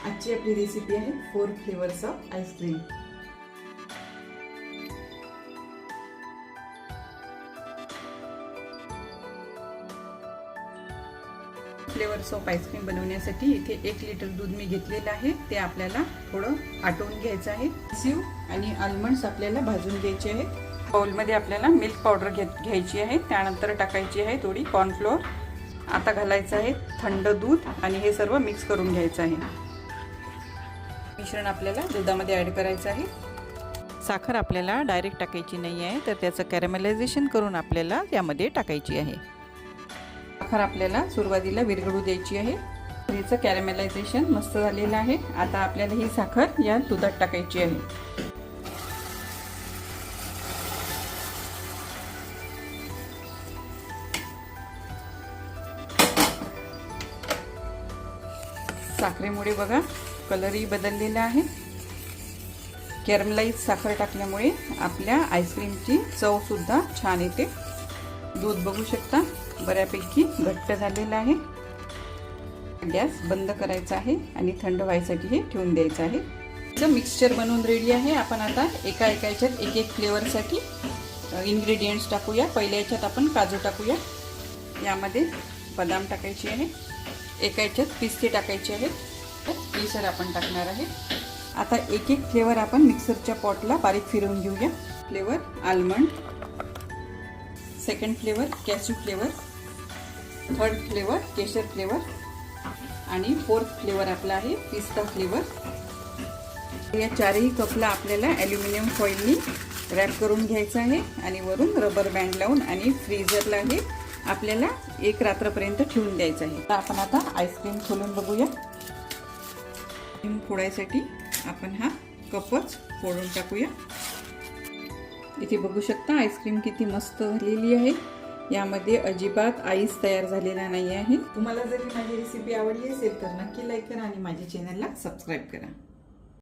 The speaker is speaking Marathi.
आजची आपली रेसिपी आहे 4 flavours of ice cream. Flavours of ice cream बनवण्यासाठी इथे 1 लिटर दूध मी घेतलेलं आहे। ते आपल्याला थोडं आटवून घ्यायचं आहे। काजू आणि आल्मंड्स आपल्याला भाजून घ्यायचे आहेत। बाउल मध्ये आपल्याला मिल्क पावडर घ्यायची आहे। त्यानंतर टाकायची आहे थोडी कॉर्नफ्लोअर। आता घालायचं आहे थंड दूध आणि हे सर्व मिक्स करून घ्यायचं आहे। मिश्रण आपल्याला दुधामध्ये ऍड करायचं आहे। साखर आपल्याला डायरेक्ट टाकायची नाही आहे, तर त्याचं कॅरमलायझेशन करून आपल्याला त्यामध्ये टाकायची आहे। साखर आपल्याला सुरुवातीला विरघळू द्यायची आहे। याचं कॅरमलायझेशन मस्त झालेलं आहे। आता आपल्याला ही साखर या दुधात टाकायची आहे। साखरेमुळे बघा कलरही बदललेला आहे। कॅरमलाइज साखर टाकल्यामुळे आपल्या आईस्क्रीमची चव सुद्धा छान येते। दूध बघू शकता बऱ्यापैकी घट्ट झालेलं आहे। गॅस बंद करायचा आहे आणि थंड व्हायसाठी हे ठेवून द्यायचं आहे। इथं मिक्सचर बनवून रेडी आहे। आपण आता एका याच्यात एक फ्लेवरसाठी इन्ग्रेडियंट्स टाकूया। पहिल्या याच्यात आपण काजू टाकूया। यामध्ये बदाम टाकायची आहे। एका याच्यात पिस्ते टाकायचे आहेत। केसर आपण टाकणार आहे। आता एक फ्लेवर आपण मिक्सरच्या पॉटला बारीक फिरवून घेऊया। Flavour almond, second flavour cashew flavour, third flavour केशर फ्लेवर आणि फोर्थ फ्लेवर आपला आहे पिस्ता फ्लेवर। या चारही कपला आपल्याला ॲल्युमिनियम फॉइलनी रॅप करून घ्यायचं आहे आणि वरून रबर बँड लावून आणि फ्रीजरला हे आपल्याला 1 रात्रपर्यंत ठेवून द्यायचं आहे। तर आपण आता आईस्क्रीम खोलून बघूया। फोडायसाठी आपण हा कपच फोडून टाकूया। इथे बघू शकता आईस्क्रीम किती मस्त झालेली आहे। यामध्ये अजिबात आईस तयार झालेला नाही आहे। तुम्हाला जर माझी रेसिपी आवडली असेल तर नक्की लाईक करा आणि माझ्या चॅनलला सबस्क्राईब करा।